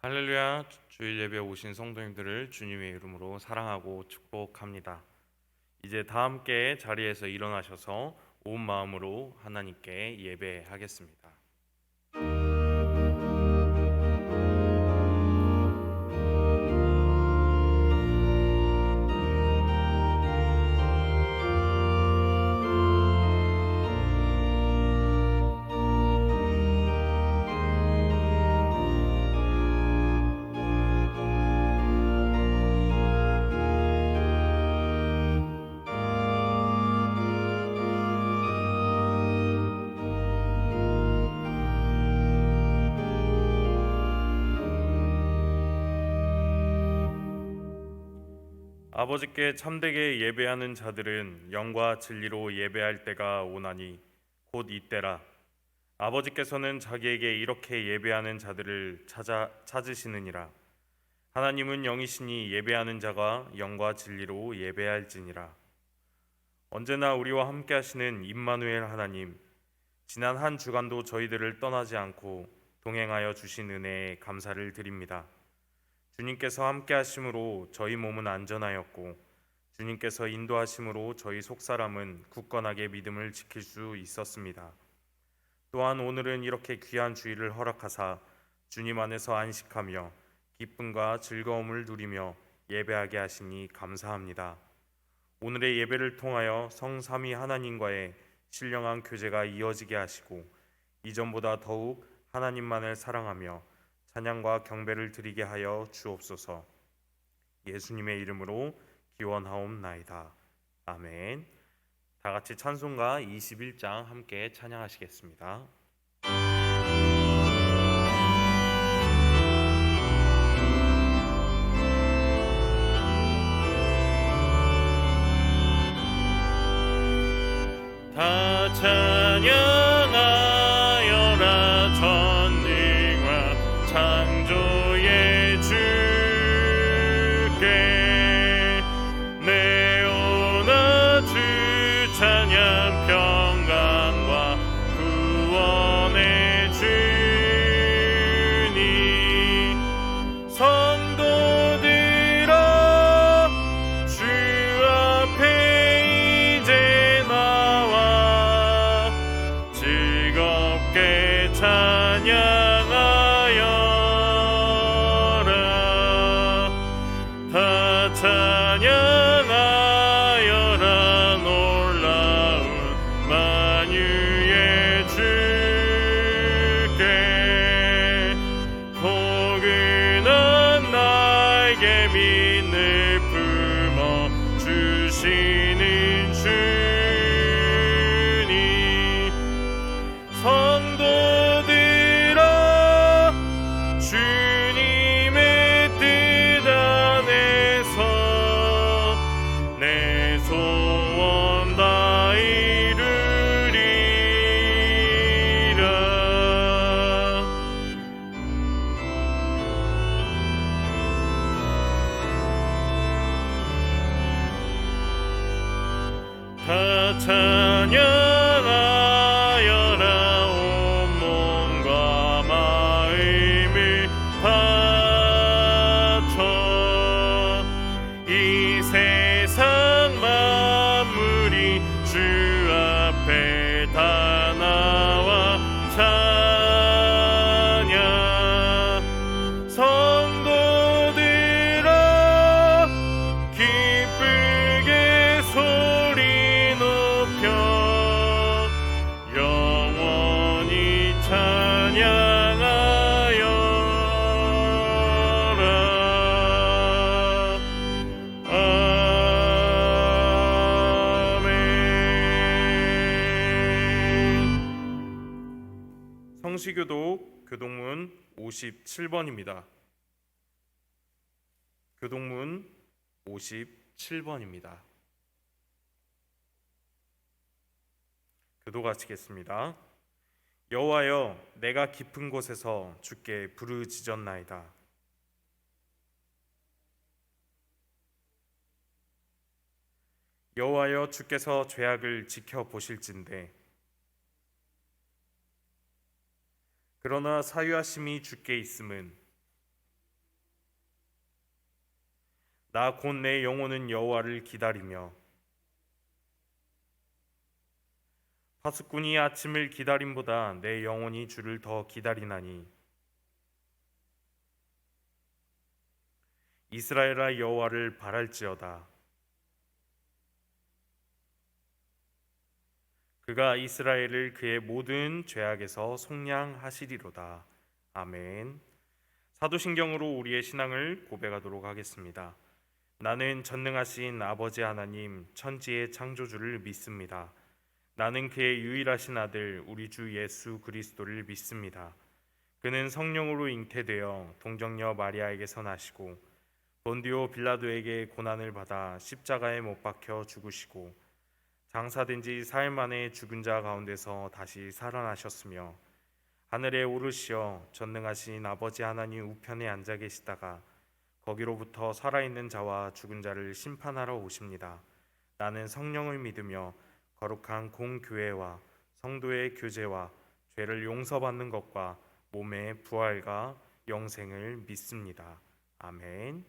할렐루야. 주일 예배 오신 성도님들을 주님의 이름으로 사랑하고 축복합니다. 이제 다 함께 자리에서 일어나셔서 온 마음으로 하나님께 예배하겠습니다. 아버지께 참되게 예배하는 자들은 영과 진리로 예배할 때가 오나니 곧 이때라. 아버지께서는 자기에게 이렇게 예배하는 자들을 찾으시느니라. 하나님은 영이시니 예배하는 자가 영과 진리로 예배할지니라. 언제나 우리와 함께 하시는 임마누엘 하나님, 지난 한 주간도 저희들을 떠나지 않고 동행하여 주신 은혜에 감사를 드립니다. 주님께서 함께 하심으로 저희 몸은 안전하였고 주님께서 인도하심으로 저희 속사람은 굳건하게 믿음을 지킬 수 있었습니다. 또한 오늘은 이렇게 귀한 주일을 허락하사 주님 안에서 안식하며 기쁨과 즐거움을 누리며 예배하게 하시니 감사합니다. 오늘의 예배를 통하여 성삼위 하나님과의 신령한 교제가 이어지게 하시고 이전보다 더욱 하나님만을 사랑하며 찬양과 경배를 드리게 하여 주옵소서. 예수님의 이름으로 기원하옵나이다. 아멘. 다 같이 찬송가 21장 함께 찬양하시겠습니다. 다 찬양하여라 전능과 창조의 주께 내오나 주 찬양 평강과 구원의 주니 성도들아 주 앞에 이제 나와 즐겁게 찬양하여라. 다 찬양하여라 놀라운 만유의 주께 포근한 나에게 믿음을 품어 주시는 주니 성도들아 주님의 뜻 안에서 내 소원 다 이루리라. 다 찬양하여라 온 몸과 마음을 바쳐 이 세상 만물이 주 앞에 다 나와 찬양 성도들아 기쁘게 소리 높여 영원히 찬양하여라. 아멘. 성시교독 교동문 57번입니다. 교동문 57번입니다. 교독하시겠습니다. 여호와여, 내가 깊은 곳에서 주께 부르짖었나이다. 여호와여, 주께서 죄악을 지켜보실진대 그러나 사유하심이 주께 있음은 나 곧 내 영혼은 여호와를 기다리며 파수꾼이 아침을 기다림보다 내 영혼이 주를 더 기다리나니 이스라엘아 여호와를 바랄지어다. 그가 이스라엘을 그의 모든 죄악에서 속량하시리로다. 아멘. 사도신경으로 우리의 신앙을 고백하도록 하겠습니다. 나는 전능하신 아버지 하나님 천지의 창조주를 믿습니다. 나는 그의 유일하신 아들 우리 주 예수 그리스도를 믿습니다. 그는 성령으로 잉태되어 동정녀 마리아에게서 나시고 본디오 빌라도에게 고난을 받아 십자가에 못 박혀 죽으시고 장사된 지 사흘 만에 죽은 자 가운데서 다시 살아나셨으며 하늘에 오르시어 전능하신 아버지 하나님 우편에 앉아 계시다가 거기로부터 살아있는 자와 죽은 자를 심판하러 오십니다. 나는 성령을 믿으며 거룩한 공교회와 성도의 교제와 죄를 용서받는 것과 몸의 부활과 영생을 믿습니다. 아멘.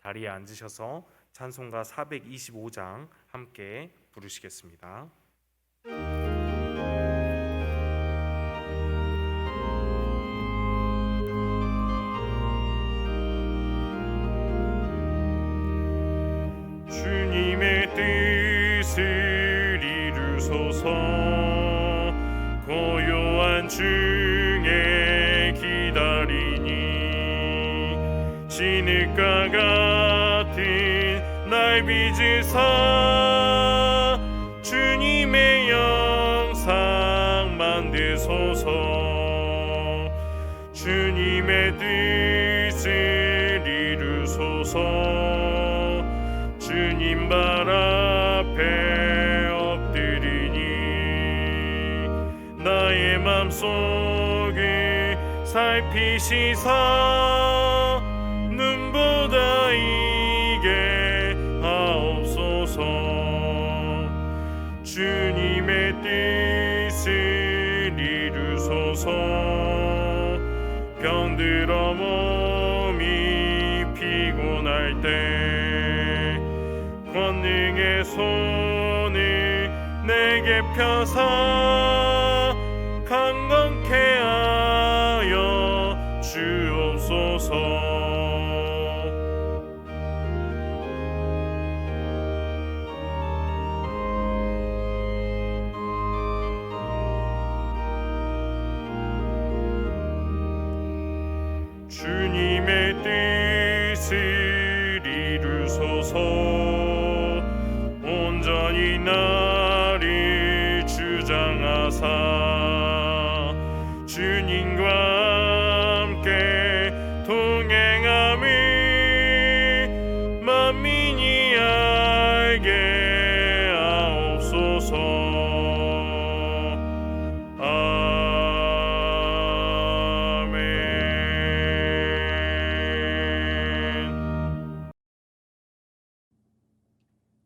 자리에 앉으셔서 찬송가 425장 함께 부르시겠습니다. 주님의 뜻을 이루소서. 고요한 중에 기다리니 진흙과 같은 날 빚으사 주님의 영상 만드소서. 주님의 뜻을 이루소서. 주님 발 앞에 엎드리니 나의 맘속을 살피시사 눈보다 이게 하옵소서. 주님의 뜻을 이루소서. 병들어 몸이 피곤할 때 권능의 손을 내게 펴사 강건케 하여 주옵소서. 주님의 뜻을 이루소서. 온전히 나를 주장하사 주님과 함께 동행함을 만민이 알게 하옵소서.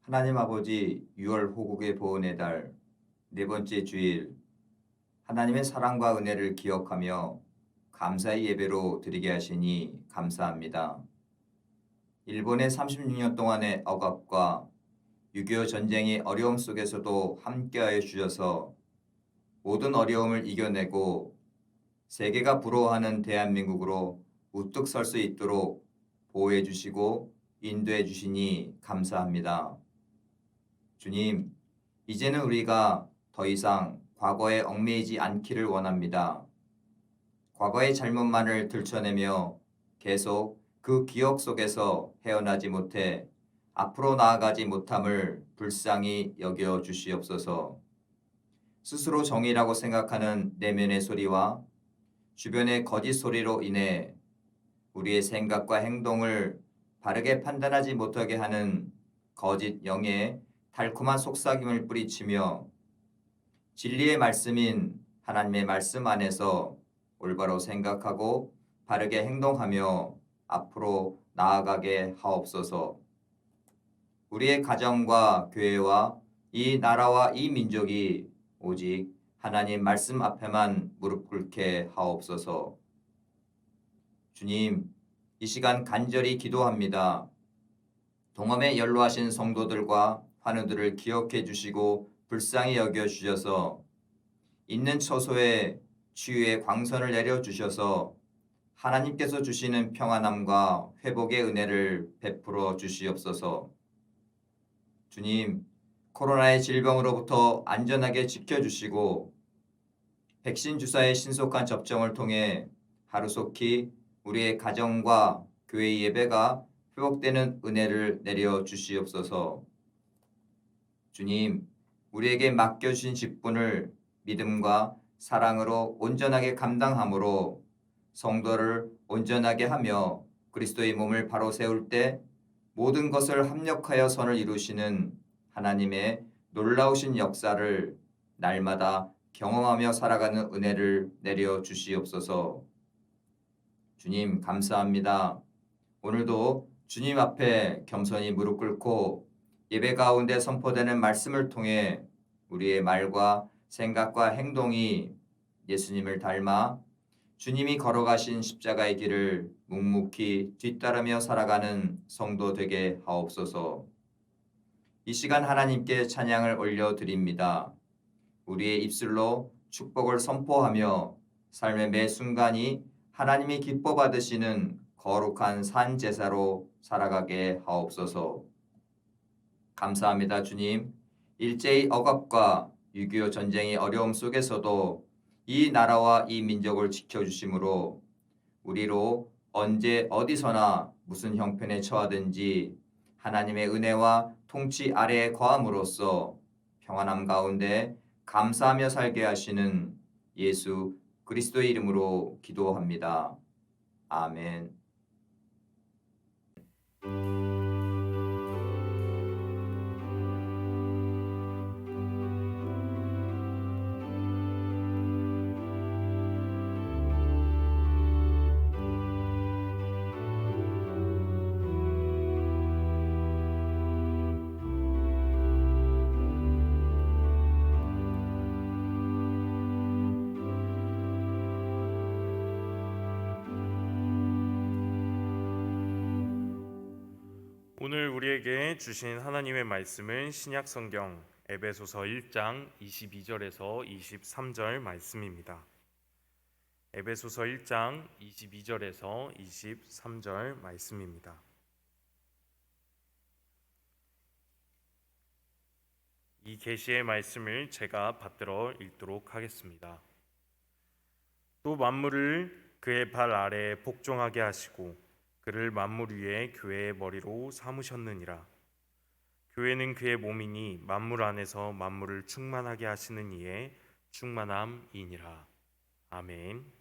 하나님 아버지 6월 호국의 보은의 달 네 번째 주일 하나님의 사랑과 은혜를 기억하며 감사의 예배로 드리게 하시니 감사합니다. 일본의 36년 동안의 억압과 6.25 전쟁의 어려움 속에서도 함께하여 주셔서 모든 어려움을 이겨내고 세계가 부러워하는 대한민국으로 우뚝 설 수 있도록 보호해 주시고 인도해 주시니 감사합니다. 주님, 이제는 우리가 더 이상 과거에 얽매이지 않기를 원합니다. 과거의 잘못만을 들춰내며 계속 그 기억 속에서 헤어나지 못해 앞으로 나아가지 못함을 불쌍히 여겨 주시옵소서. 스스로 정의라고 생각하는 내면의 소리와 주변의 거짓 소리로 인해 우리의 생각과 행동을 바르게 판단하지 못하게 하는 거짓 영의 달콤한 속삭임을 뿌리치며 진리의 말씀인 하나님의 말씀 안에서 올바로 생각하고 바르게 행동하며 앞으로 나아가게 하옵소서. 우리의 가정과 교회와 이 나라와 이 민족이 오직 하나님 말씀 앞에만 무릎 꿇게 하옵소서. 주님, 이 시간 간절히 기도합니다. 동험에 연로하신 성도들과 환우들을 기억해 주시고 불쌍히 여겨 주셔서 있는 처소에 치유의 광선을 내려 주셔서 하나님께서 주시는 평안함과 회복의 은혜를 베풀어 주시옵소서. 주님, 코로나의 질병으로부터 안전하게 지켜주시고 백신 주사의 신속한 접종을 통해 하루속히 우리의 가정과 교회 예배가 회복되는 은혜를 내려 주시옵소서. 주님, 우리에게 맡겨주신 직분을 믿음과 사랑으로 온전하게 감당함으로 성도를 온전하게 하며 그리스도의 몸을 바로 세울 때 모든 것을 합력하여 선을 이루시는 하나님의 놀라우신 역사를 날마다 경험하며 살아가는 은혜를 내려 주시옵소서. 주님 감사합니다. 오늘도 주님 앞에 겸손히 무릎 꿇고 예배 가운데 선포되는 말씀을 통해 우리의 말과 생각과 행동이 예수님을 닮아 주님이 걸어가신 십자가의 길을 묵묵히 뒤따르며 살아가는 성도 되게 하옵소서. 이 시간 하나님께 찬양을 올려드립니다. 우리의 입술로 축복을 선포하며 삶의 매 순간이 하나님이 기뻐 받으시는 거룩한 산 제사로 살아가게 하옵소서. 감사합니다, 주님. 일제의 억압과 6.25 전쟁의 어려움 속에서도 이 나라와 이 민족을 지켜주심으로 우리로 언제 어디서나 무슨 형편에 처하든지 하나님의 은혜와 통치 아래에 거함으로써 평안함 가운데 감사하며 살게 하시는 예수 그리스도의 이름으로 기도합니다. 아멘. 오늘 우리에게 주신 하나님의 말씀은 신약성경 에베소서 1장 22절에서 23절 말씀입니다. 에베소서 1장 22절에서 23절 말씀입니다. 이 계시의 말씀을 제가 받들어 읽도록 하겠습니다. 또 만물을 그의 발 아래에 복종하게 하시고 그를 만물 위에 교회의 머리로 삼으셨느니라. 교회는 그의 몸이니 만물 안에서 만물을 충만하게 하시는 이의 충만함이니라. 아멘.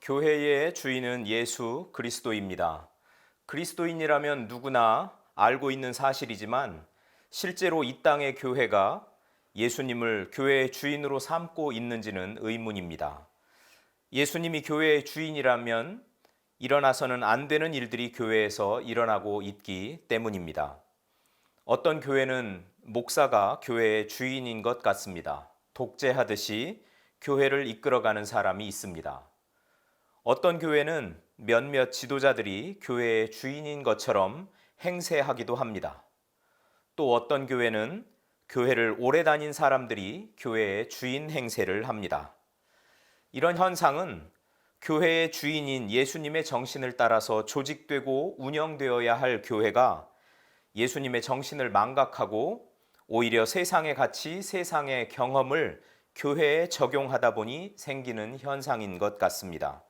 교회의 주인은 예수 그리스도입니다. 그리스도인이라면 누구나 알고 있는 사실이지만 실제로 이 땅의 교회가 예수님을 교회의 주인으로 삼고 있는지는 의문입니다. 예수님이 교회의 주인이라면 일어나서는 안 되는 일들이 교회에서 일어나고 있기 때문입니다. 어떤 교회는 목사가 교회의 주인인 것 같습니다. 독재하듯이 교회를 이끌어가는 사람이 있습니다. 어떤 교회는 몇몇 지도자들이 교회의 주인인 것처럼 행세하기도 합니다. 또 어떤 교회는 교회를 오래 다닌 사람들이 교회의 주인 행세를 합니다. 이런 현상은 교회의 주인인 예수님의 정신을 따라서 조직되고 운영되어야 할 교회가 예수님의 정신을 망각하고 오히려 세상의 가치, 세상의 경험을 교회에 적용하다 보니 생기는 현상인 것 같습니다.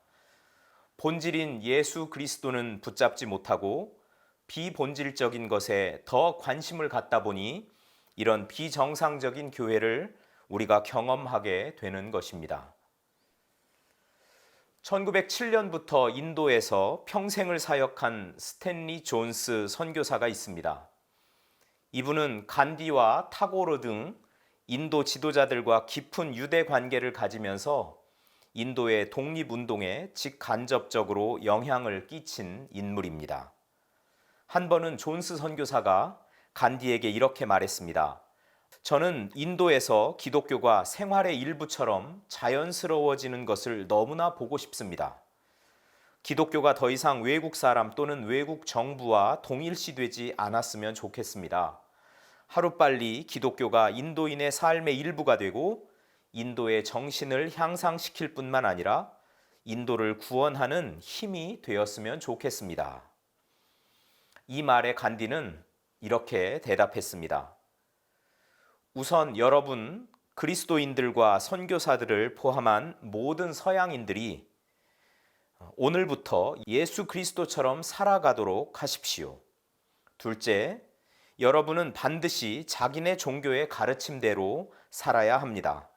본질인 예수 그리스도는 붙잡지 못하고 비본질적인 것에 더 관심을 갖다 보니 이런 비정상적인 교회를 우리가 경험하게 되는 것입니다. 1907년부터 인도에서 평생을 사역한 스탠리 존스 선교사가 있습니다. 이분은 간디와 타고르 등 인도 지도자들과 깊은 유대 관계를 가지면서 인도의 독립운동에 직간접적으로 영향을 끼친 인물입니다. 한 번은 존스 선교사가 간디에게 이렇게 말했습니다. 저는 인도에서 기독교가 생활의 일부처럼 자연스러워지는 것을 너무나 보고 싶습니다. 기독교가 더 이상 외국 사람 또는 외국 정부와 동일시되지 않았으면 좋겠습니다. 하루빨리 기독교가 인도인의 삶의 일부가 되고 인도의 정신을 향상시킬 뿐만 아니라 인도를 구원하는 힘이 되었으면 좋겠습니다. 이 말에 간디는 이렇게 대답했습니다. 우선 여러분 그리스도인들과 선교사들을 포함한 모든 서양인들이 오늘부터 예수 그리스도처럼 살아가도록 하십시오. 둘째, 여러분은 반드시 자기네 종교의 가르침대로 살아야 합니다.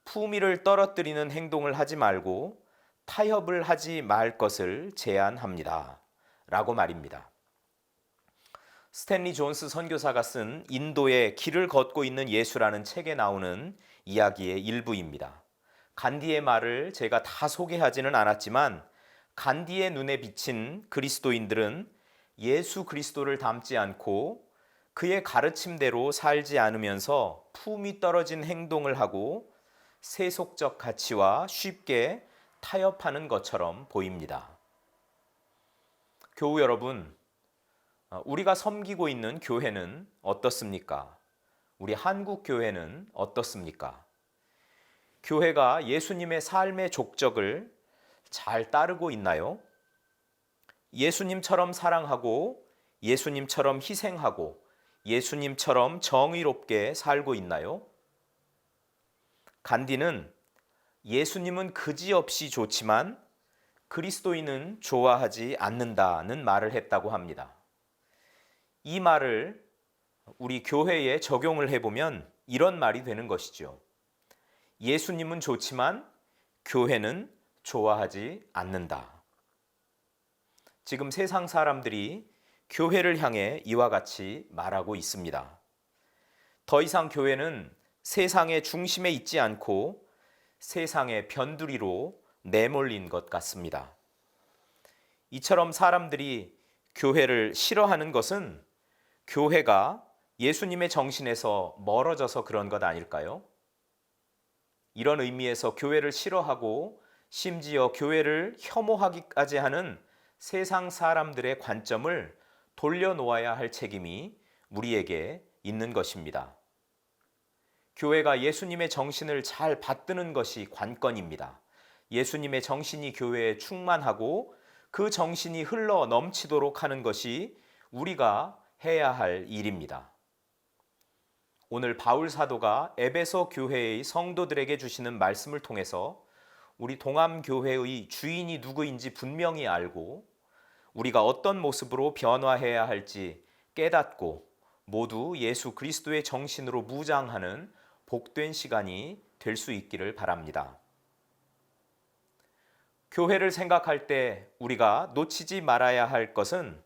품위를 떨어뜨리는 행동을 하지 말고 타협을 하지 말 것을 제안합니다. 라고 말입니다. 스탠리 존스 선교사가 쓴 인도의 길을 걷고 있는 예수라는 책에 나오는 이야기의 일부입니다. 간디의 말을 제가 다 소개하지는 않았지만 간디의 눈에 비친 그리스도인들은 예수 그리스도를 닮지 않고 그의 가르침대로 살지 않으면서 품이 떨어진 행동을 하고 세속적 가치와 쉽게 타협하는 것처럼 보입니다. 교우 여러분, 우리가 섬기고 있는 교회는 어떻습니까? 우리 한국 교회는 어떻습니까? 교회가 예수님의 삶의 족적을 잘 따르고 있나요? 예수님처럼 사랑하고 예수님처럼 희생하고 예수님처럼 정의롭게 살고 있나요? 간디는 예수님은 그지없이 좋지만 그리스도인은 좋아하지 않는다는 말을 했다고 합니다. 이 말을 우리 교회에 적용을 해보면 이런 말이 되는 것이죠. 예수님은 좋지만 교회는 좋아하지 않는다. 지금 세상 사람들이 교회를 향해 이와 같이 말하고 있습니다. 더 이상 교회는 세상의 중심에 있지 않고 세상의 변두리로 내몰린 것 같습니다. 이처럼 사람들이 교회를 싫어하는 것은 교회가 예수님의 정신에서 멀어져서 그런 것 아닐까요? 이런 의미에서 교회를 싫어하고 심지어 교회를 혐오하기까지 하는 세상 사람들의 관점을 돌려놓아야 할 책임이 우리에게 있는 것입니다. 교회가 예수님의 정신을 잘 받드는 것이 관건입니다. 예수님의 정신이 교회에 충만하고 그 정신이 흘러 넘치도록 하는 것이 우리가 해야 할 일입니다. 오늘 바울 사도가 에베소 교회의 성도들에게 주시는 말씀을 통해서 우리 동암교회의 주인이 누구인지 분명히 알고 우리가 어떤 모습으로 변화해야 할지 깨닫고 모두 예수 그리스도의 정신으로 무장하는 복된 시간이 될 수 있기를 바랍니다. 교회를 생각할 때 우리가 놓치지 말아야 할 것은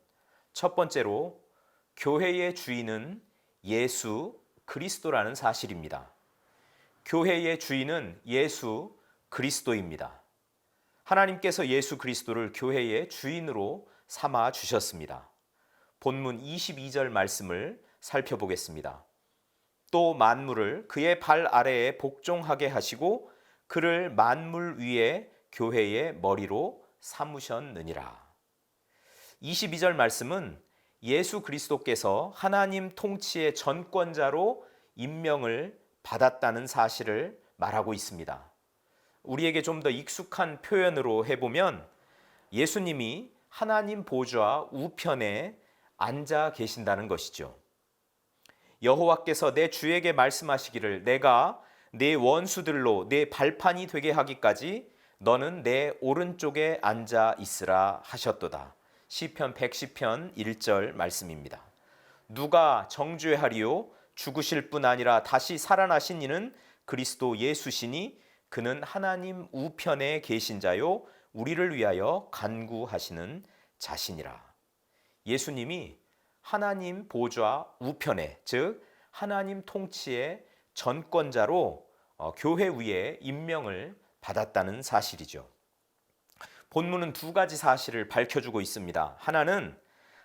첫 번째로 교회의 주인은 예수 그리스도라는 사실입니다. 교회의 주인은 예수 그리스도입니다. 하나님께서 예수 그리스도를 교회의 주인으로 삼아 주셨습니다. 본문 22절 말씀을 살펴보겠습니다. 또 만물을 그의 발 아래에 복종하게 하시고 그를 만물 위에 교회의 머리로 삼으셨느니라. 22절 말씀은 예수 그리스도께서 하나님 통치의 전권자로 임명을 받았다는 사실을 말하고 있습니다. 우리에게 좀 더 익숙한 표현으로 해보면 예수님이 하나님 보좌 우편에 앉아 계신다는 것이죠. 여호와께서 내 주에게 말씀하시기를 내가 내 원수들로 내 발판이 되게 하기까지 너는 내 오른쪽에 앉아 있으라 하셨도다. 시편 110편 1절 말씀입니다. 누가 정죄하리요? 죽으실 뿐 아니라 다시 살아나신 이는 그리스도 예수시니 그는 하나님 우편에 계신 자요 우리를 위하여 간구하시는 자신이라. 예수님이 하나님 보좌 우편에, 즉 하나님 통치의 전권자로 교회 위에 임명을 받았다는 사실이죠. 본문은 두 가지 사실을 밝혀주고 있습니다. 하나는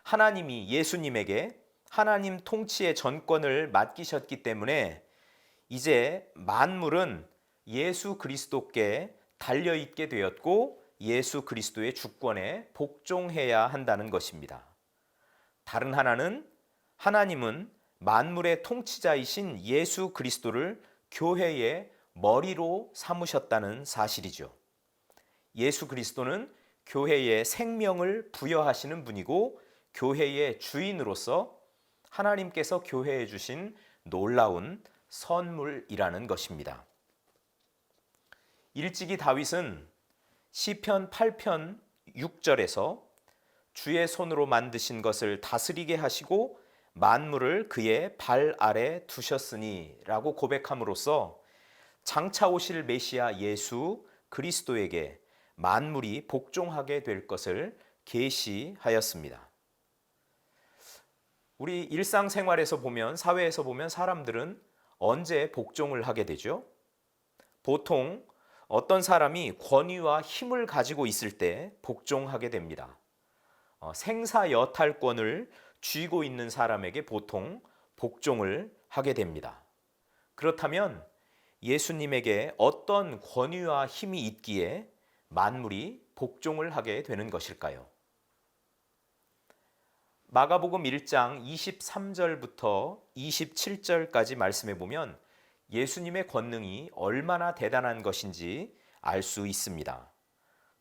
하나님이 예수님에게 하나님 통치의 전권을 맡기셨기 때문에 이제 만물은 예수 그리스도께 달려있게 되었고 예수 그리스도의 주권에 복종해야 한다는 것입니다. 다른 하나는 하나님은 만물의 통치자이신 예수 그리스도를 교회의 머리로 삼으셨다는 사실이죠. 예수 그리스도는 교회에 생명을 부여하시는 분이고 교회의 주인으로서 하나님께서 교회에 주신 놀라운 선물이라는 것입니다. 일찍이 다윗은 시편 8편 6절에서 주의 손으로 만드신 것을 다스리게 하시고 만물을 그의 발 아래 두셨으니 라고 고백함으로써 장차 오실 메시아 예수 그리스도에게 만물이 복종하게 될 것을 계시하였습니다. 우리 일상생활에서 보면, 사회에서 보면 사람들은 언제 복종을 하게 되죠? 보통 어떤 사람이 권위와 힘을 가지고 있을 때 복종하게 됩니다. 생사여탈권을 쥐고 있는 사람에게 보통 복종을 하게 됩니다. 그렇다면 예수님에게 어떤 권위와 힘이 있기에 만물이 복종을 하게 되는 것일까요? 마가복음 1장 23절부터 27절까지 말씀해 보면 예수님의 권능이 얼마나 대단한 것인지 알 수 있습니다.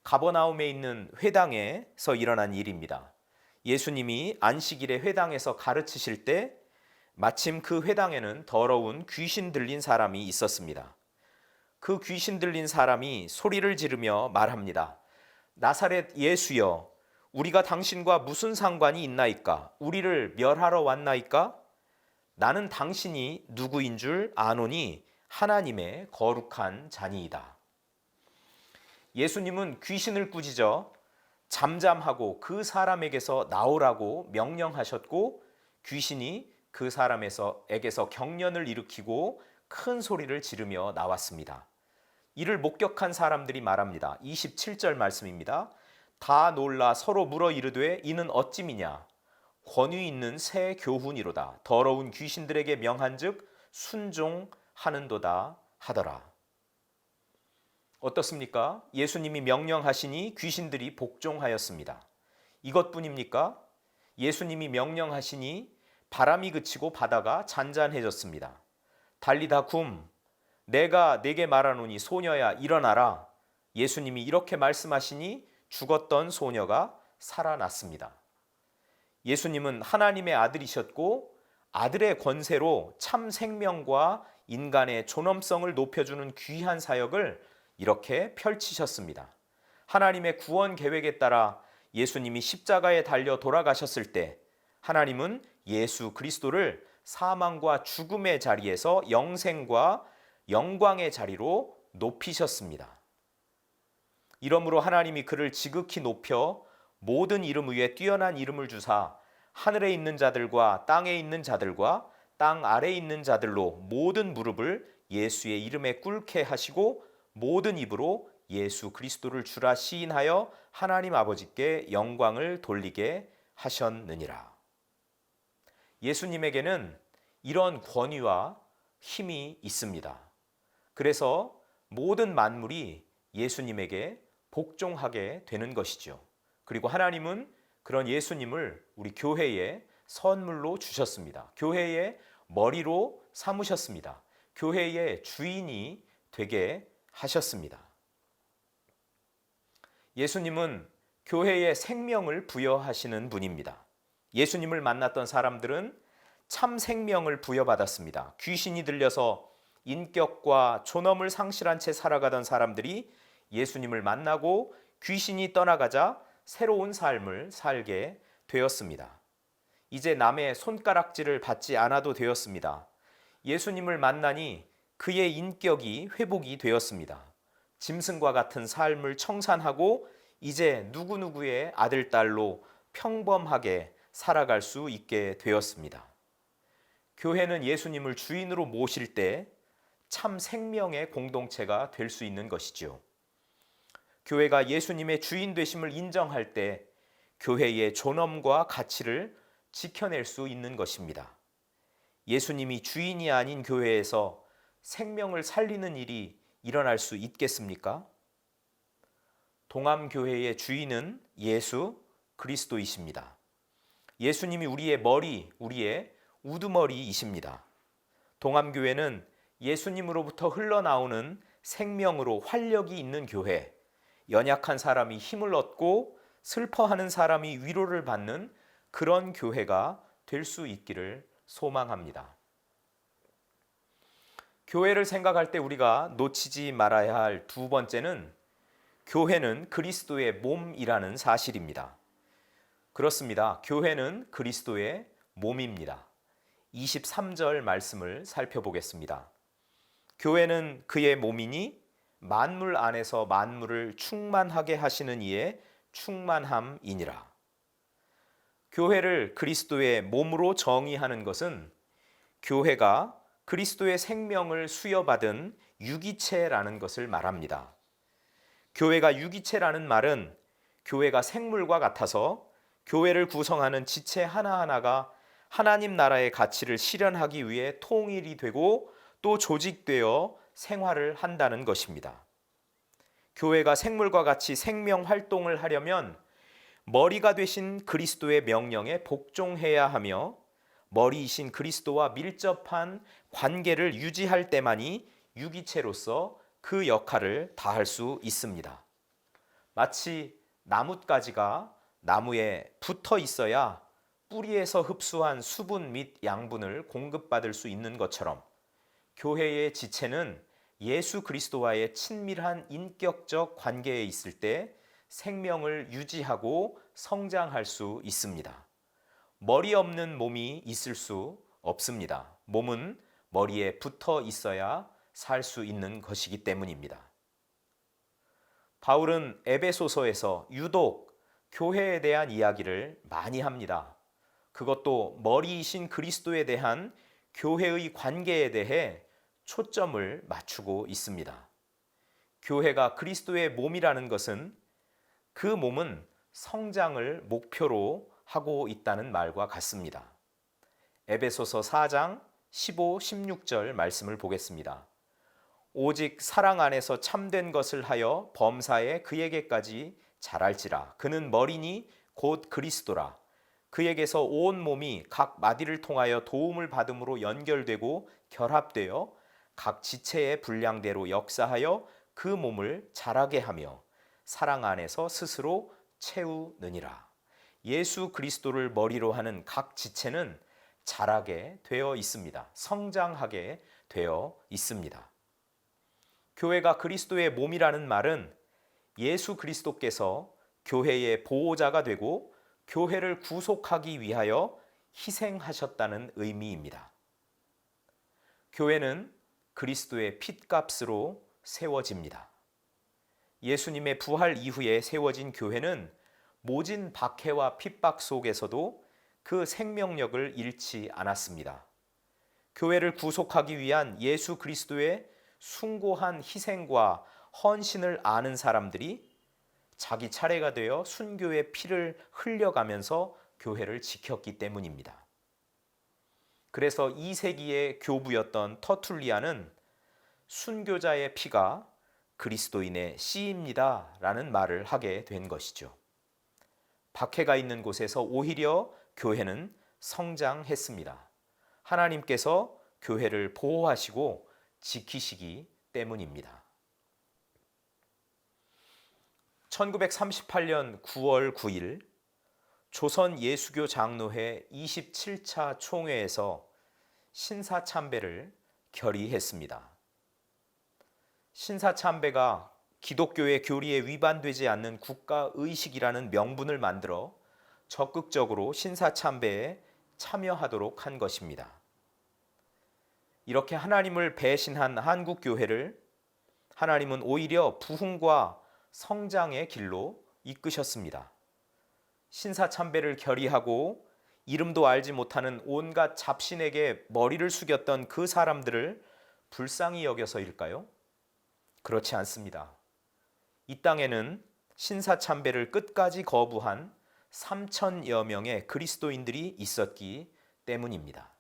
가버나움에 있는 회당에서 일어난 일입니다. 예수님이 안식일에 회당에서 가르치실 때 마침 그 회당에는 더러운 귀신 들린 사람이 있었습니다. 그 귀신 들린 사람이 소리를 지르며 말합니다. 나사렛 예수여, 우리가 당신과 무슨 상관이 있나이까? 우리를 멸하러 왔나이까? 나는 당신이 누구인 줄 아노니 하나님의 거룩한 자니이다. 예수님은 귀신을 꾸짖어 잠잠하고 그 사람에게서 나오라고 명령하셨고 귀신이 그 사람에게서 경련을 일으키고 큰 소리를 지르며 나왔습니다. 이를 목격한 사람들이 말합니다. 27절 말씀입니다. 다 놀라 서로 물어 이르되 이는 어찌미냐? 권위 있는 새 교훈이로다. 더러운 귀신들에게 명한즉 순종하는도다 하더라. 어떻습니까? 예수님이 명령하시니 귀신들이 복종하였습니다. 이것뿐입니까? 예수님이 명령하시니 바람이 그치고 바다가 잔잔해졌습니다. 달리다 굼, 내가 네게 말하노니 소녀야 일어나라. 예수님이 이렇게 말씀하시니 죽었던 소녀가 살아났습니다. 예수님은 하나님의 아들이셨고 아들의 권세로 참 생명과 인간의 존엄성을 높여주는 귀한 사역을 이렇게 펼치셨습니다. 하나님의 구원 계획에 따라 예수님이 십자가에 달려 돌아가셨을 때 하나님은 예수 그리스도를 사망과 죽음의 자리에서 영생과 영광의 자리로 높이셨습니다. 이러므로 하나님이 그를 지극히 높여 모든 이름 위에 뛰어난 이름을 주사 하늘에 있는 자들과 땅에 있는 자들과 땅 아래에 있는 자들로 모든 무릎을 예수의 이름에 꿇게 하시고 모든 입으로 예수 그리스도를 주라 시인하여 하나님 아버지께 영광을 돌리게 하셨느니라. 예수님에게는 이런 권위와 힘이 있습니다. 그래서 모든 만물이 예수님에게 복종하게 되는 것이죠. 그리고 하나님은 그런 예수님을 우리 교회에 선물로 주셨습니다. 교회의 머리로 삼으셨습니다. 교회의 주인이 되게 하셨습니다. 예수님은 교회에 생명을 부여하시는 분입니다. 예수님을 만났던 사람들은 참 생명을 부여받았습니다. 귀신이 들려서 인격과 존엄을 상실한 채 살아가던 사람들이 예수님을 만나고 귀신이 떠나가자 새로운 삶을 살게 되었습니다. 이제 남의 손가락질을 받지 않아도 되었습니다. 예수님을 만나니 그의 인격이 회복이 되었습니다. 짐승과 같은 삶을 청산하고 이제 누구누구의 아들, 딸로 평범하게 살아갈 수 있게 되었습니다. 교회는 예수님을 주인으로 모실 때 참 생명의 공동체가 될 수 있는 것이죠. 교회가 예수님의 주인 되심을 인정할 때 교회의 존엄과 가치를 지켜낼 수 있는 것입니다. 예수님이 주인이 아닌 교회에서 생명을 살리는 일이 일어날 수 있겠습니까? 동암교회의 주인은 예수 그리스도이십니다. 예수님이 우리의 머리, 우리의 우두머리이십니다. 동암교회는 예수님으로부터 흘러나오는 생명으로 활력이 있는 교회, 연약한 사람이 힘을 얻고 슬퍼하는 사람이 위로를 받는 그런 교회가 될 수 있기를 소망합니다. 교회를 생각할 때 우리가 놓치지 말아야 할 두 번째는 교회는 그리스도의 몸이라는 사실입니다. 그렇습니다. 교회는 그리스도의 몸입니다. 23절 말씀을 살펴보겠습니다. 교회는 그의 몸이니 만물 안에서 만물을 충만하게 하시는 이의 충만함이니라. 교회를 그리스도의 몸으로 정의하는 것은 교회가 그리스도의 생명을 수여받은 유기체라는 것을 말합니다. 교회가 유기체라는 말은 교회가 생물과 같아서 교회를 구성하는 지체 하나하나가 하나님 나라의 가치를 실현하기 위해 통일이 되고 또 조직되어 생활을 한다는 것입니다. 교회가 생물과 같이 생명 활동을 하려면 머리가 되신 그리스도의 명령에 복종해야 하며 머리이신 그리스도와 밀접한 관계를 유지할 때만이 유기체로서 그 역할을 다할 수 있습니다. 마치 나뭇가지가 나무에 붙어 있어야 뿌리에서 흡수한 수분 및 양분을 공급받을 수 있는 것처럼 교회의 지체는 예수 그리스도와의 친밀한 인격적 관계에 있을 때 생명을 유지하고 성장할 수 있습니다. 머리 없는 몸이 있을 수 없습니다. 몸은 머리에 붙어 있어야 살 수 있는 것이기 때문입니다. 바울은 에베소서에서 유독 교회에 대한 이야기를 많이 합니다. 그것도 머리이신 그리스도에 대한 교회의 관계에 대해 초점을 맞추고 있습니다. 교회가 그리스도의 몸이라는 것은 그 몸은 성장을 목표로 하고 있다는 말과 같습니다. 에베소서 4장 15, 16절 말씀을 보겠습니다. 오직 사랑 안에서 참된 것을 하여 범사에 그에게까지 자랄지라. 그는 머리니 곧 그리스도라. 그에게서 온 몸이 각 마디를 통하여 도움을 받음으로 연결되고 결합되어 각 지체의 분량대로 역사하여 그 몸을 자라게 하며 사랑 안에서 스스로 채우느니라. 예수 그리스도를 머리로 하는 각 지체는 자라게 되어 있습니다. 성장하게 되어 있습니다. 교회가 그리스도의 몸이라는 말은 예수 그리스도께서 교회의 보호자가 되고 교회를 구속하기 위하여 희생하셨다는 의미입니다. 교회는 그리스도의 핏값으로 세워집니다. 예수님의 부활 이후에 세워진 교회는 모진 박해와 핍박 속에서도 그 생명력을 잃지 않았습니다. 교회를 구속하기 위한 예수 그리스도의 숭고한 희생과 헌신을 아는 사람들이 자기 차례가 되어 순교의 피를 흘려가면서 교회를 지켰기 때문입니다. 그래서 2세기의 교부였던 터툴리안은 순교자의 피가 그리스도인의 씨입니다 라는 말을 하게 된 것이죠. 박해가 있는 곳에서 오히려 교회는 성장했습니다. 하나님께서 교회를 보호하시고 지키시기 때문입니다. 1938년 9월 9일 조선 예수교 장로회 27차 총회에서 신사참배를 결의했습니다. 신사참배가 기독교의 교리에 위반되지 않는 국가의식이라는 명분을 만들어 적극적으로 신사참배에 참여하도록 한 것입니다. 이렇게 하나님을 배신한 한국교회를 하나님은 오히려 부흥과 성장의 길로 이끄셨습니다. 신사참배를 결의하고 이름도 알지 못하는 온갖 잡신에게 머리를 숙였던 그 사람들을 불쌍히 여겨서일까요? 그렇지 않습니다. 이 땅에는 신사참배를 끝까지 거부한 3천여 명의 그리스도인들이 있었기 때문입니다.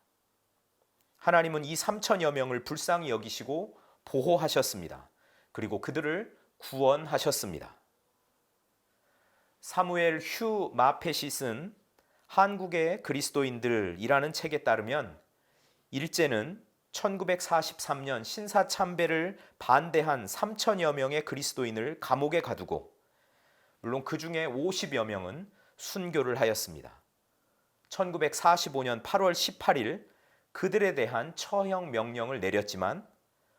하나님은 이 3천여 명을 불쌍히 여기시고 보호하셨습니다. 그리고 그들을 구원하셨습니다. 사무엘 휴 마펫이 쓴 한국의 그리스도인들이라는 책에 따르면 일제는 1943년 신사참배를 반대한 3천여 명의 그리스도인을 감옥에 가두고 물론 그 중에 50여 명은 순교를 하였습니다. 1945년 8월 18일 그들에 대한 처형 명령을 내렸지만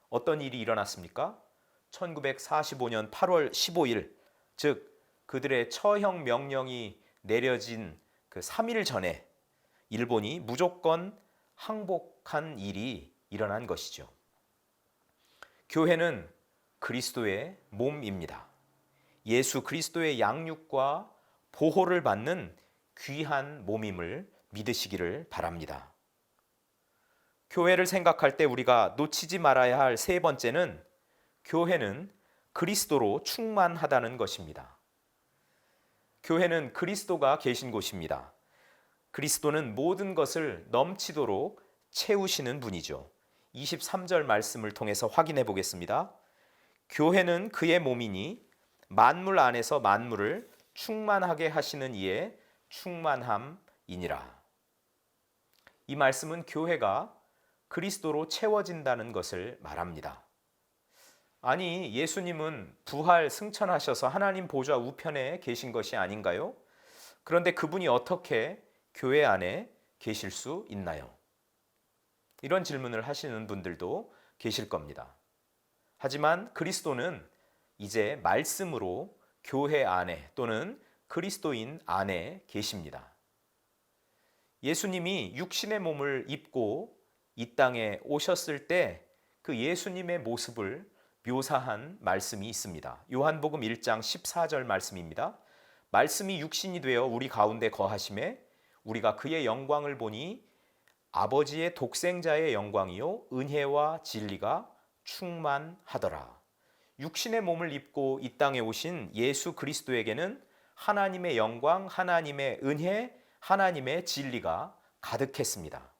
어떤 일이 일어났습니까? 1945년 8월 15일 즉 그들의 처형 명령이 내려진 그 3일 전에 일본이 무조건 항복한 일이 일어난 것이죠. 교회는 그리스도의 몸입니다. 예수 그리스도의 양육과 보호를 받는 귀한 몸임을 믿으시기를 바랍니다. 교회를 생각할 때 우리가 놓치지 말아야 할 세 번째는 교회는 그리스도로 충만하다는 것입니다. 교회는 그리스도가 계신 곳입니다. 그리스도는 모든 것을 넘치도록 채우시는 분이죠. 23절 말씀을 통해서 확인해 보겠습니다. 교회는 그의 몸이니 만물 안에서 만물을 충만하게 하시는 이의 충만함이니라. 이 말씀은 교회가 그리스도로 채워진다는 것을 말합니다. 아니, 예수님은 부활 승천하셔서 하나님 보좌 우편에 계신 것이 아닌가요? 그런데 그분이 어떻게 교회 안에 계실 수 있나요? 이런 질문을 하시는 분들도 계실 겁니다. 하지만 그리스도는 이제 말씀으로 교회 안에 또는 그리스도인 안에 계십니다. 예수님이 육신의 몸을 입고 이 땅에 오셨을 때 그 예수님의 모습을 묘사한 말씀이 있습니다. 요한복음 1장 14절 말씀입니다. 말씀이 육신이 되어 우리 가운데 거하심에 우리가 그의 영광을 보니 아버지의 독생자의 영광이요 은혜와 진리가 충만하더라. 육신의 몸을 입고 이 땅에 오신 예수 그리스도에게는 하나님의 영광, 하나님의 은혜, 하나님의 진리가 가득했습니다.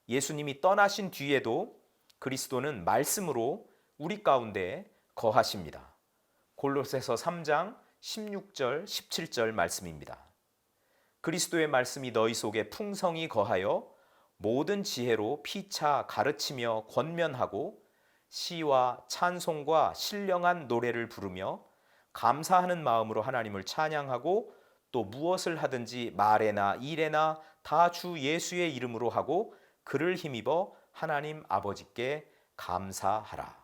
예수님이 떠나신 뒤에도 그리스도는 말씀으로 우리 가운데 거하십니다. 골로새서 3장 16절 17절 말씀입니다. 그리스도의 말씀이 너희 속에 풍성히 거하여 모든 지혜로 피차 가르치며 권면하고 시와 찬송과 신령한 노래를 부르며 감사하는 마음으로 하나님을 찬양하고 또 무엇을 하든지 말에나 일에나 다 주 예수의 이름으로 하고 그를 힘입어 하나님 아버지께 감사하라.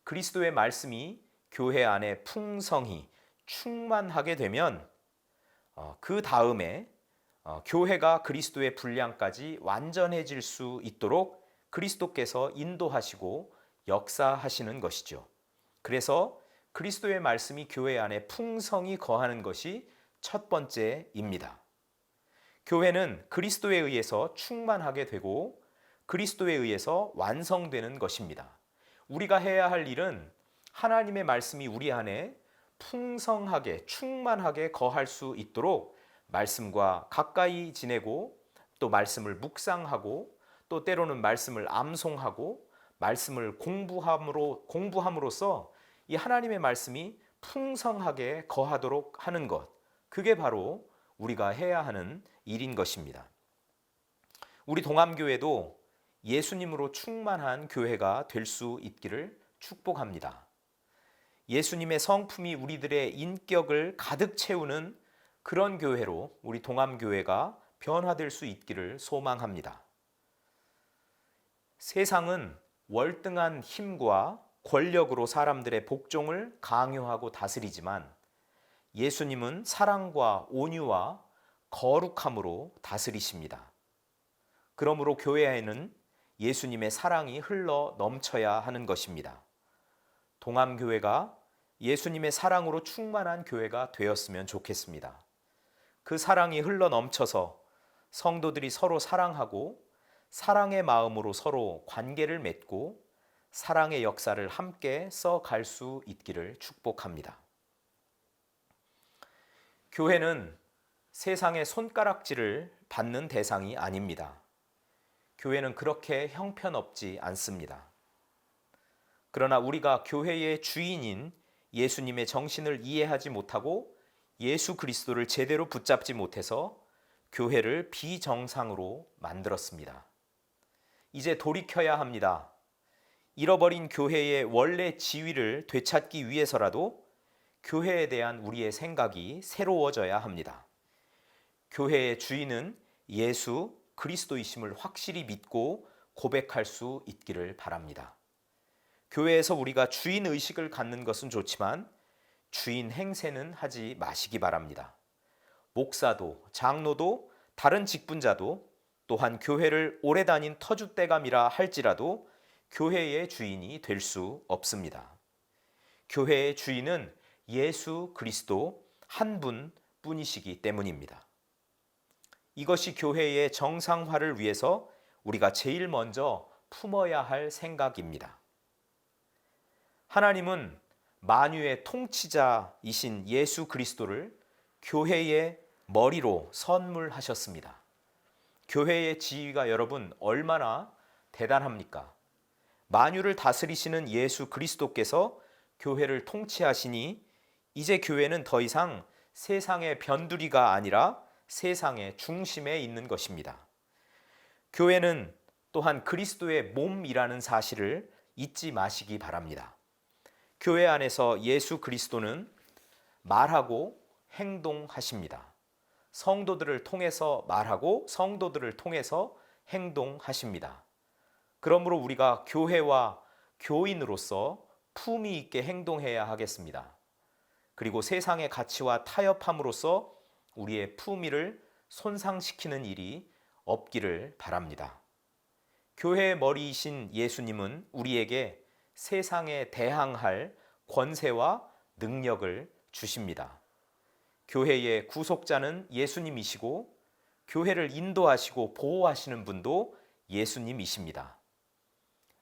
그리스도의 말씀이 교회 안에 풍성히 충만하게 되면 그 다음에 교회가 그리스도의 분량까지 완전해질 수 있도록 그리스도께서 인도하시고 역사하시는 것이죠. 그래서 그리스도의 말씀이 교회 안에 풍성히 거하는 것이 첫 번째입니다. 교회는 그리스도에 의해서 충만하게 되고 그리스도에 의해서 완성되는 것입니다. 우리가 해야 할 일은 하나님의 말씀이 우리 안에 풍성하게 충만하게 거할 수 있도록 말씀과 가까이 지내고 또 말씀을 묵상하고 또 때로는 말씀을 암송하고 말씀을 공부함으로써 이 하나님의 말씀이 풍성하게 거하도록 하는 것, 그게 바로 우리가 해야 하는 일인 것입니다. 우리 동암교회도 예수님으로 충만한 교회가 될 수 있기를 축복합니다. 예수님의 성품이 우리들의 인격을 가득 채우는 그런 교회로 우리 동암교회가 변화될 수 있기를 소망합니다. 세상은 월등한 힘과 권력으로 사람들의 복종을 강요하고 다스리지만 예수님은 사랑과 온유와 거룩함으로 다스리십니다. 그러므로 교회에는 예수님의 사랑이 흘러 넘쳐야 하는 것입니다. 동암교회가 예수님의 사랑으로 충만한 교회가 되었으면 좋겠습니다. 그 사랑이 흘러 넘쳐서 성도들이 서로 사랑하고 사랑의 마음으로 서로 관계를 맺고 사랑의 역사를 함께 써갈 수 있기를 축복합니다. 교회는 세상의 손가락질을 받는 대상이 아닙니다. 교회는 그렇게 형편없지 않습니다. 그러나 우리가 교회의 주인인 예수님의 정신을 이해하지 못하고 예수 그리스도를 제대로 붙잡지 못해서 교회를 비정상으로 만들었습니다. 이제 돌이켜야 합니다. 잃어버린 교회의 원래 지위를 되찾기 위해서라도 교회에 대한 우리의 생각이 새로워져야 합니다. 교회의 주인은 예수 그리스도이심을 확실히 믿고 고백할 수 있기를 바랍니다. 교회에서 우리가 주인 의식을 갖는 것은 좋지만 주인 행세는 하지 마시기 바랍니다. 목사도 장로도 다른 직분자도 또한 교회를 오래 다닌 터줏대감이라 할지라도 교회의 주인이 될 수 없습니다. 교회의 주인은 예수 그리스도 한 분뿐이시기 때문입니다. 이것이 교회의 정상화를 위해서 우리가 제일 먼저 품어야 할 생각입니다. 하나님은 만유의 통치자이신 예수 그리스도를 교회의 머리로 선물하셨습니다. 교회의 지위가 여러분 얼마나 대단합니까? 만유를 다스리시는 예수 그리스도께서 교회를 통치하시니 이제 교회는 더 이상 세상의 변두리가 아니라 세상의 중심에 있는 것입니다. 교회는 또한 그리스도의 몸이라는 사실을 잊지 마시기 바랍니다. 교회 안에서 예수 그리스도는 말하고 행동하십니다. 성도들을 통해서 말하고 성도들을 통해서 행동하십니다. 그러므로 우리가 교회와 교인으로서 품위 있게 행동해야 하겠습니다. 그리고 세상의 가치와 타협함으로써 우리의 품위를 손상시키는 일이 없기를 바랍니다. 교회의 머리이신 예수님은 우리에게 세상에 대항할 권세와 능력을 주십니다. 교회의 구속자는 예수님이시고 교회를 인도하시고 보호하시는 분도 예수님이십니다.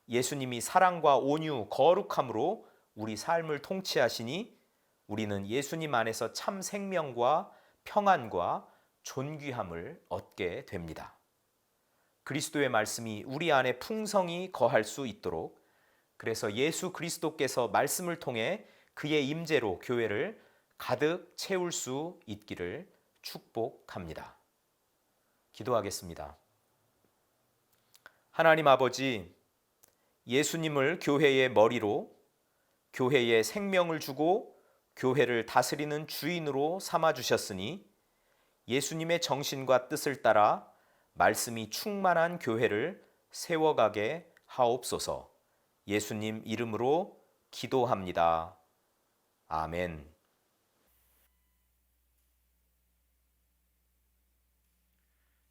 예수님이 사랑과 온유, 거룩함으로 우리 삶을 통치하시니 우리는 예수님 안에서 참 생명과 평안과 존귀함을 얻게 됩니다. 그리스도의 말씀이 우리 안에 풍성히 거할 수 있도록 그래서 예수 그리스도께서 말씀을 통해 그의 임재로 교회를 가득 채울 수 있기를 축복합니다. 기도하겠습니다. 하나님 아버지, 예수님을 교회의 머리로 교회에 생명을 주고 교회를 다스리는 주인으로 삼아 주셨으니 예수님의 정신과 뜻을 따라 말씀이 충만한 교회를 세워가게 하옵소서. 예수님 이름으로 기도합니다. 아멘.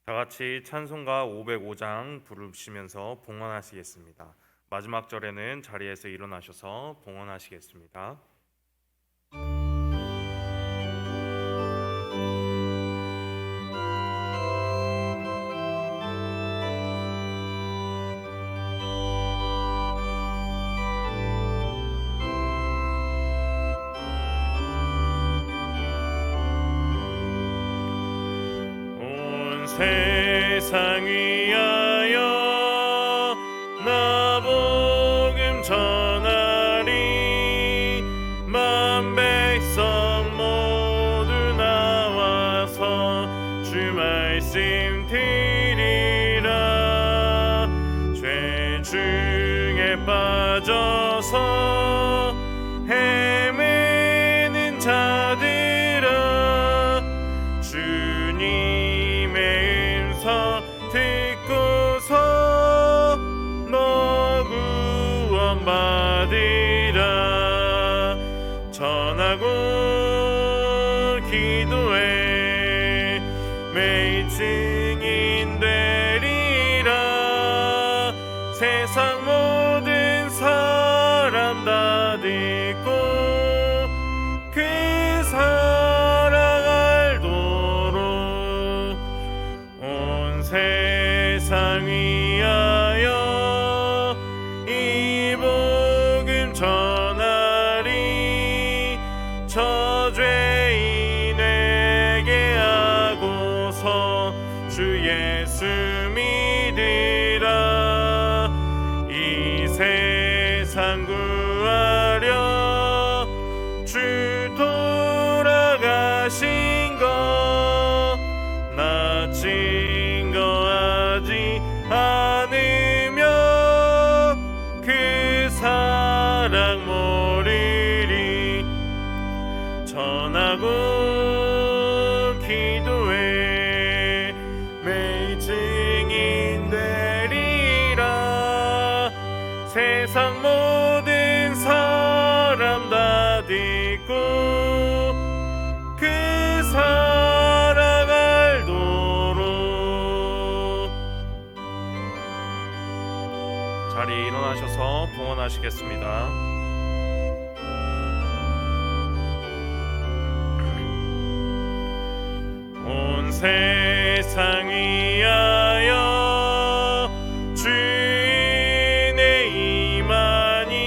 다 같이 찬송가 505장 부르시면서 봉헌하시겠습니다. 마지막 절에는 자리에서 일어나셔서 봉헌하시겠습니다. 세상 위하여 나 복음 전하리. 만 백성 모두 나와서 주 말씀 들으라. 죄 중에 빠져서 헤매는 자들아, 주님의 음성 듣고서 너 구원받으라. 전하고 기도해 매일 증인 되리라. 세상 모든 사람 다 듣고 그 사랑 알도록 온 세상 위하여 이 복음 전하리. 저죄인에게 하고서 주 예수 믿으라. 이 세상 구하려 주 돌아가신 것 나 증거하지 않으면 그 사랑 모르리. 전하고 기도해 매일 증인 되리라. 세상 모든 사람 다 듣고 그 사랑 알도록. 자리에 일어나셔서 봉헌하시겠습니다. 온 세상 위하여 주 은혜 임하니.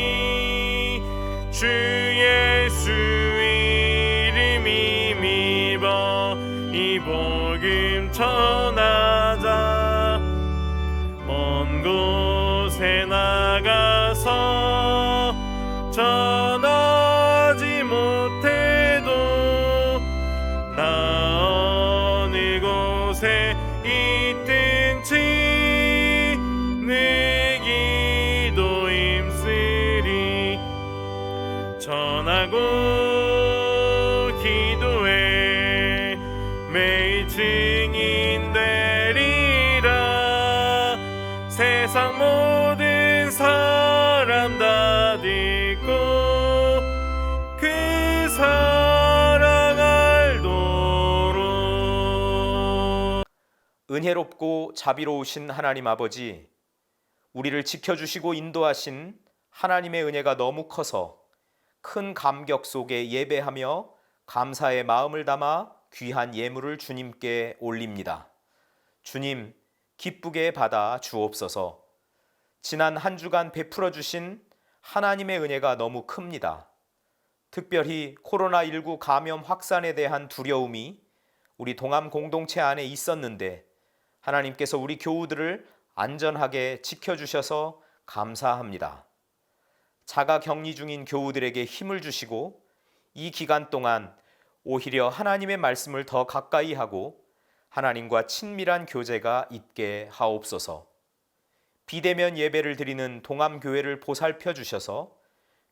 주 예수 이름 힘입어 이 복음 전하자. 먼 곳에 나가서 전하지 못해도 나 어느 곳에 있든지 내 기도 힘쓰리. 전하고 기도해 매일 증인 되리라. 세상 모든 사람 다 듣고 그 사랑 알도록. 은혜롭고 자비로우신 하나님 아버지, 우리를 지켜주시고 인도하신 하나님의 은혜가 너무 커서 큰 감격 속에 예배하며 감사의 마음을 담아 귀한 예물을 주님께 올립니다. 주님, 기쁘게 받아 주옵소서. 지난 한 주간 베풀어 주신 하나님의 은혜가 너무 큽니다. 특별히 코로나19 감염 확산에 대한 두려움이 우리 동암 공동체 안에 있었는데 하나님께서 우리 교우들을 안전하게 지켜주셔서 감사합니다. 자가 격리 중인 교우들에게 힘을 주시고 이 기간 동안 오히려 하나님의 말씀을 더 가까이 하고 하나님과 친밀한 교제가 있게 하옵소서. 비대면 예배를 드리는 동암교회를 보살펴 주셔서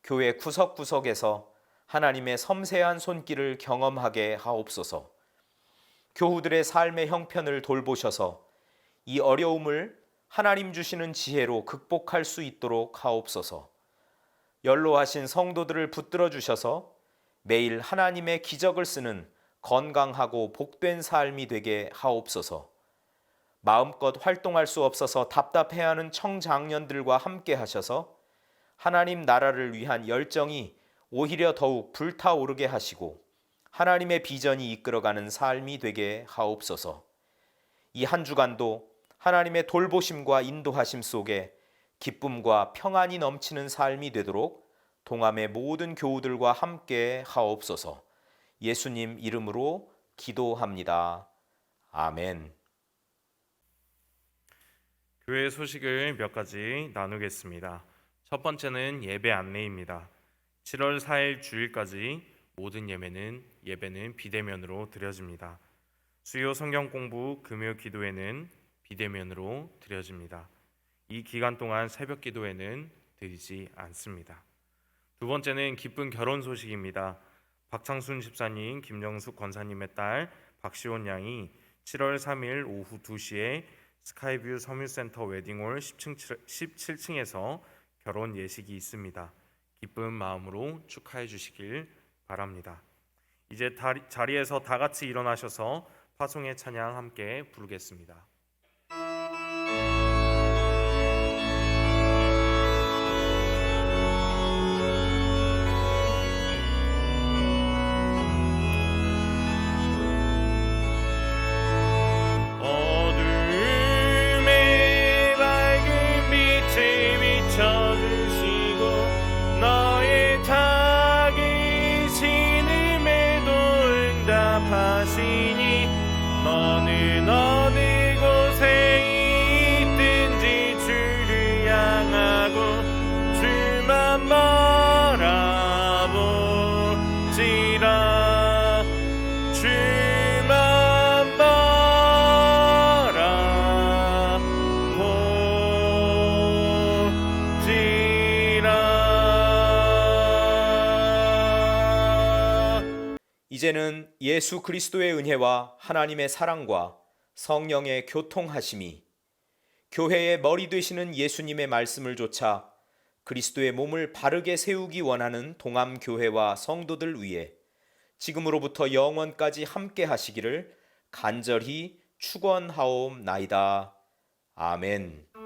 교회 구석구석에서 하나님의 섬세한 손길을 경험하게 하옵소서. 교우들의 삶의 형편을 돌보셔서 이 어려움을 하나님 주시는 지혜로 극복할 수 있도록 하옵소서. 연로하신 성도들을 붙들어 주셔서 매일 하나님의 기적을 쓰는 건강하고 복된 삶이 되게 하옵소서. 마음껏 활동할 수 없어서 답답해하는 청장년들과 함께 하셔서 하나님 나라를 위한 열정이 오히려 더욱 불타오르게 하시고 하나님의 비전이 이끌어가는 삶이 되게 하옵소서. 이 한 주간도 하나님의 돌보심과 인도하심 속에 기쁨과 평안이 넘치는 삶이 되도록 동암의 모든 교우들과 함께 하옵소서. 예수님 이름으로 기도합니다. 아멘. 교회 소식을 몇 가지 나누겠습니다. 첫 번째는 예배 안내입니다. 7월 4일 주일까지 모든 예배는 비대면으로 드려집니다. 수요 성경 공부 금요 기도회는 비대면으로 드려집니다. 이 기간 동안 새벽 기도회는 드리지 않습니다. 두 번째는 기쁜 결혼 소식입니다. 박창순 집사님, 김정숙 권사님의 딸 박시온 양이 7월 3일 오후 2시에 스카이뷰 섬유센터 웨딩홀 17층에서 결혼 예식이 있습니다. 기쁜 마음으로 축하해 주시길 바랍니다. 이제 자리에서 다 같이 일어나셔서 파송의 찬양 함께 부르겠습니다. 너는 어느 곳에 있든지 주를 향하고 주만 바라보지라. 주만 바라보지라. 이제는 예수 그리스도의 은혜와 하나님의 사랑과 성령의 교통하심이 교회의 머리 되시는 예수님의 말씀을 좇아 그리스도의 몸을 바르게 세우기 원하는 동암교회와 성도들 위해 지금으로부터 영원까지 함께 하시기를 간절히 축원하옵나이다. 아멘.